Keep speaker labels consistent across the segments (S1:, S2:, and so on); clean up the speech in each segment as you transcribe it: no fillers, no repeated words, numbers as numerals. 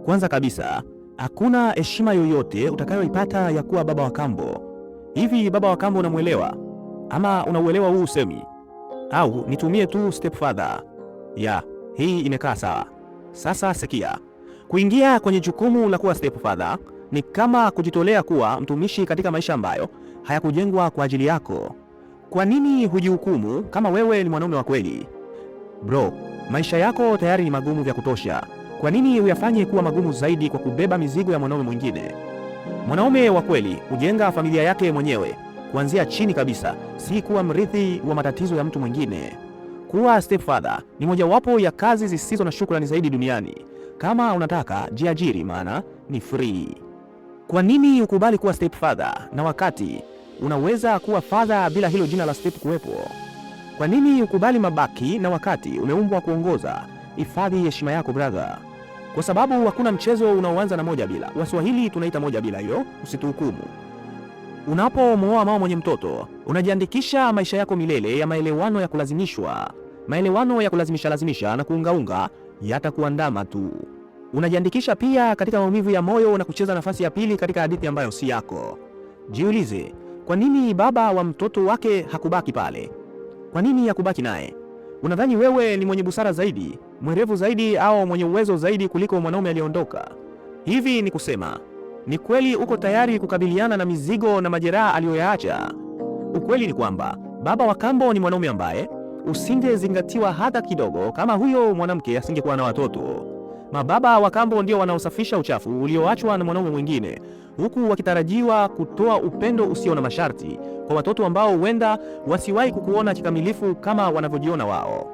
S1: Kwanza kabisa, hakuna heshima yoyote utakayoipata ya kuwa baba wa kambo. Hivi baba wa kambo unamwelewa? Ama unauelewa huu usemi? Au nitumie tu stepfather? Hii imekaa sawa. Sasa sikia. Kuingia kwenye jukumu la kuwa stepfather ni kama kujitolea kuwa mtumishi katika maisha ambayo hayakujengwa kwa ajili yako. Kwa nini hujihukumu kama wewe ni mwanaume wa kweli? Bro, maisha yako tayari ni magumu vya kutosha. Kwa nini uyafanye kuwa magumu zaidi kwa kubeba mizigo ya mwanaume mwingine? Mwanaume wa kweli hujenga familia yake mwenyewe kuanzia chini kabisa, si kuwa mrithi wa matatizo ya mtu mwingine. Kuwa stepfather ni mojawapo ya kazi zisizo na shukrani zaidi duniani. Kama unataka, jiajiri, maana ni free. Kwa nini ukubali kuwa stepfather na wakati unaweza kuwa father bila hilo jina la step kuwepo? Kwa nini ukubali mabaki na wakati umeumbwa kuongoza? Hifadhi heshima yako brother, kwa sababu hakuna mchezo unaoanza na moja bila. Waswahili tunaita moja bila, hiyo usituhukumu. Unapomwoa mama mwenye mtoto, unajiandikisha maisha yako milele ya maelewano ya kulazimishwa. Maelewano ya lazimisha na kuungaunga yatakuandama tu. Unajiandikisha pia katika maumivu ya moyo na kucheza nafasi ya pili katika hadithi ambayo si yako. Jiulize, kwa nini baba wa mtoto wake hakubaki pale? Kwa nini hakubaki naye? Unadhani wewe ni mwenye busara zaidi, mwerevu zaidi, au mwenye uwezo zaidi kuliko mwanaume aliyeondoka? Hivi ni kusema, ni kweli uko tayari kukabiliana na mizigo na majeraha aliyoyaacha? Ukweli ni kwamba baba wa kambo ni mwanaume ambaye usingezingatiwa hata kidogo kama huyo mwanamke asingekuwa na watoto. Mababa wa kambo ndio wanaosafisha uchafu ulioachwa na mwanaume mwingine, huku wakitarajiwa kutoa upendo usio na masharti kwa watoto ambao huenda wasiwahi kukuona kikamilifu kama wanavyojiona wao.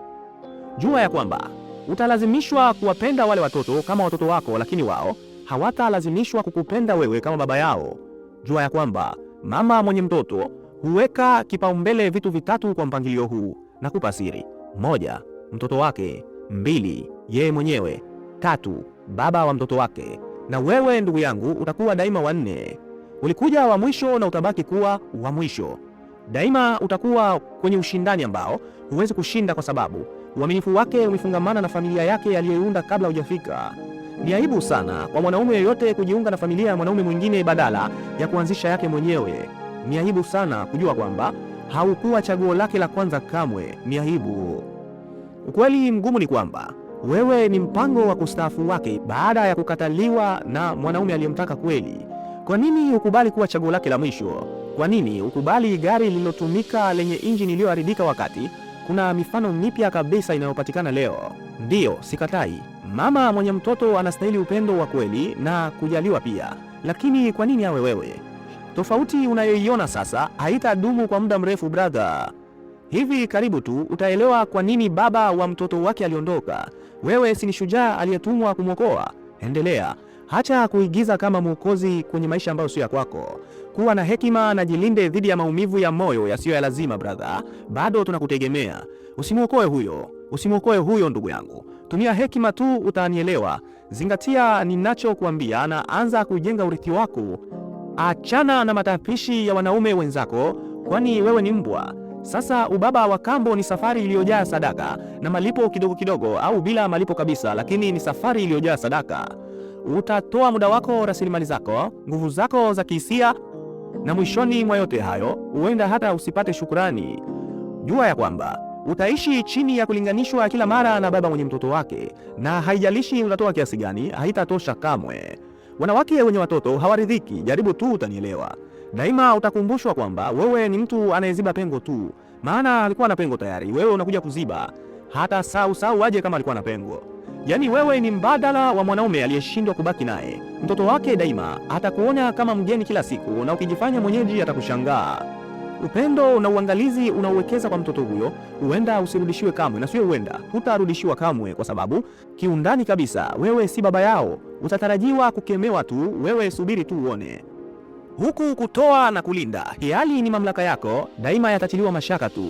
S1: Jua ya kwamba utalazimishwa kuwapenda wale watoto kama watoto wako, lakini wao hawatalazimishwa kukupenda wewe kama baba yao. Jua ya kwamba mama mwenye mtoto huweka kipaumbele vitu vitatu kwa mpangilio huu. Nakupa siri: 1, mtoto wake; 2, yeye mwenyewe; 3, baba wa mtoto wake. Na wewe ndugu yangu utakuwa daima wa 4. Ulikuja wa mwisho na utabaki kuwa wa mwisho. Daima utakuwa kwenye ushindani ambao huwezi kushinda, kwa sababu uaminifu wake umefungamana na familia yake aliyoiunda kabla hujafika. Ni aibu sana kwa mwanaume yeyote kujiunga na familia ya mwanaume mwingine badala ya kuanzisha yake mwenyewe. Ni aibu sana kujua kwamba haukuwa chaguo lake la kwanza kamwe. Ni aibu. Ukweli mgumu ni kwamba wewe ni mpango wa kustaafu wake baada ya kukataliwa na mwanaume aliyemtaka kweli. Kwa nini ukubali kuwa chaguo lake la mwisho? Kwa nini ukubali gari lililotumika lenye injini iliyoharibika wakati kuna mifano mipya kabisa inayopatikana leo? Ndiyo, sikatai. Mama mwenye mtoto anastahili upendo wa kweli na kujaliwa pia. Lakini kwa nini awe wewe? Tofauti unayoiona sasa haitadumu kwa muda mrefu brother. Hivi karibu tu utaelewa kwa nini baba wa mtoto wake aliondoka. Wewe si ni shujaa aliyetumwa kumwokoa? Endelea. Hacha kuigiza kama mwokozi kwenye maisha ambayo sio ya kwako. Kuwa na hekima na jilinde dhidi ya maumivu ya moyo yasiyo ya lazima brother. Bado tunakutegemea. Usimwokoe huyo ndugu yangu. Tumia hekima tu, utanielewa. Zingatia ninachokuambia na anza kujenga urithi wako. Achana na matapishi ya wanaume wenzako, kwani wewe ni mbwa. Sasa ubaba wa kambo ni safari iliyojaa sadaka na malipo kidogo kidogo, au bila malipo kabisa, lakini ni safari iliyojaa sadaka. Utatoa muda wako, rasilimali zako, nguvu zako za kihisia, na mwishoni mwa yote hayo huenda hata usipate shukrani. Jua ya kwamba utaishi chini ya kulinganishwa kila mara na baba mwenye mtoto wake, na haijalishi unatoa kiasi gani, haitatosha kamwe. Wanawake wenye watoto hawaridhiki. Jaribu tu, utanielewa. Daima utakumbushwa kwamba wewe ni mtu anayeziba pengo tu, maana alikuwa na pengo tayari, wewe unakuja kuziba. Hata sau aje kama alikuwa na pengo. Yaani wewe ni mbadala wa mwanaume aliyeshindwa kubaki naye. Mtoto wake daima atakuona kama mgeni kila siku, na ukijifanya mwenyeji atakushangaa. Upendo na uangalizi unaowekeza kwa mtoto huyo huenda usirudishiwe kamwe, na sio huenda, hutarudishiwa kamwe, kwa sababu kiundani kabisa wewe si baba yao. Utatarajiwa kukemewa tu, wewe subiri tu uone. Huku kutoa na kulinda hiali ni mamlaka yako, daima yatatiliwa mashaka tu.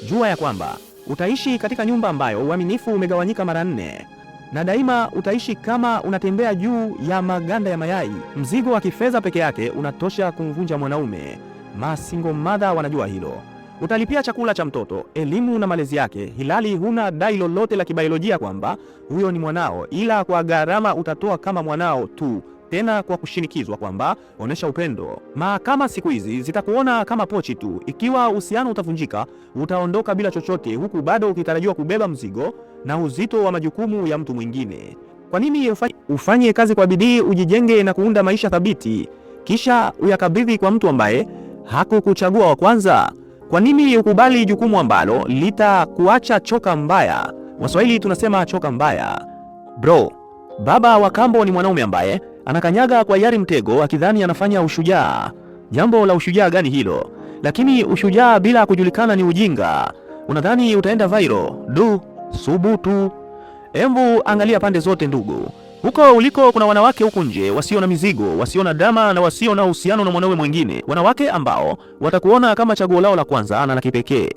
S1: Jua ya kwamba utaishi katika nyumba ambayo uaminifu umegawanyika mara 4, na daima utaishi kama unatembea juu ya maganda ya mayai. Mzigo wa kifedha peke yake unatosha kumvunja mwanaume. Masingo mother wanajua hilo. Utalipia chakula cha mtoto, elimu na malezi yake, hilali huna dai lolote la kibiolojia kwamba huyo ni mwanao, ila kwa gharama utatoa kama mwanao tu, tena kwa kushinikizwa kwamba onesha upendo. Mahakama siku hizi zitakuona kama pochi tu. Ikiwa uhusiano utavunjika, utaondoka bila chochote, huku bado ukitarajiwa kubeba mzigo na uzito wa majukumu ya mtu mwingine. Kwa nini ufanye kazi kwa bidii, ujijenge na kuunda maisha thabiti, kisha uyakabidhi kwa mtu ambaye hakukuchagua wa kwanza? Kwa nini ukubali jukumu ambalo litakuacha choka mbaya? Waswahili tunasema choka mbaya. Bro, baba wa kambo ni mwanaume ambaye anakanyaga kwa yari mtego akidhani anafanya ushujaa. Jambo la ushujaa gani hilo? Lakini ushujaa bila kujulikana ni ujinga. Unadhani utaenda viral? Subutu. Embu angalia pande zote ndugu. Huko uliko kuna wanawake huku nje wasio na mizigo, wasio na drama na wasio na uhusiano na mwanaume mwingine. Wanawake ambao watakuona kama chaguo lao la kwanza na la kipekee.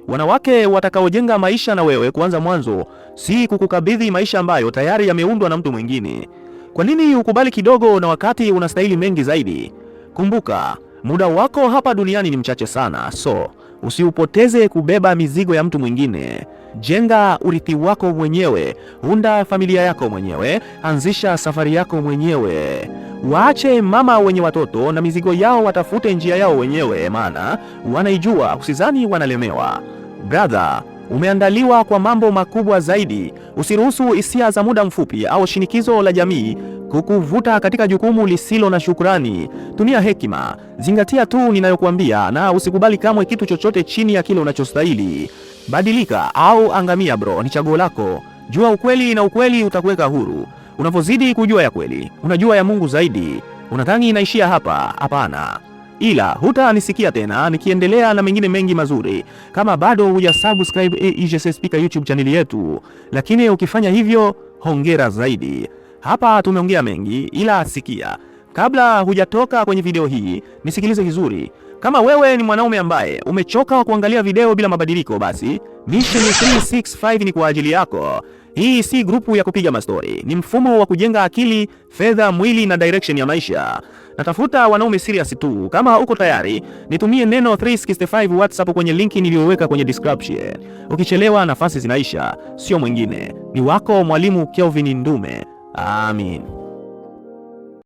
S1: Wanawake watakaojenga maisha na wewe kuanza mwanzo, si kukukabidhi maisha ambayo tayari yameundwa na mtu mwingine. Kwa nini ukubali kidogo na wakati unastahili mengi zaidi? Kumbuka, muda wako hapa duniani ni mchache sana, so usiupoteze kubeba mizigo ya mtu mwingine. Jenga urithi wako mwenyewe, unda familia yako mwenyewe, anzisha safari yako mwenyewe. Waache mama wenye watoto na mizigo yao watafute njia yao wenyewe, maana wanaijua, usizani wanalemewa. Brother, umeandaliwa kwa mambo makubwa zaidi. Usiruhusu hisia za muda mfupi au shinikizo la jamii kukuvuta katika jukumu lisilo na shukrani. Tumia hekima, zingatia tu ninayokuambia, na usikubali kamwe kitu chochote chini ya kile unachostahili. Badilika au angamia bro, ni chaguo lako. Jua ukweli na ukweli utakuweka huru. Unapozidi kujua ya kweli, unajua ya Mungu zaidi. Unadhani inaishia hapa? Hapana. Ila hutanisikia tena nikiendelea na mengine mengi mazuri kama bado hujasubscribe EJC Speaker YouTube channel yetu. Lakini ukifanya hivyo, hongera zaidi. Hapa tumeongea mengi, ila sikia. Kabla hujatoka kwenye video hii, nisikilize vizuri. Kama wewe ni mwanaume ambaye umechoka kuangalia video bila mabadiliko, basi Mission 365 ni kwa ajili yako. Hii si grupu ya kupiga mastori, ni mfumo wa kujenga akili, fedha, mwili na direction ya maisha. Natafuta wanaume serious tu. Kama uko tayari, nitumie neno 365 WhatsApp kwenye linki niliyoweka kwenye description. Ukichelewa nafasi zinaisha. Sio mwingine, ni wako mwalimu Kelvin Ndume. Amin.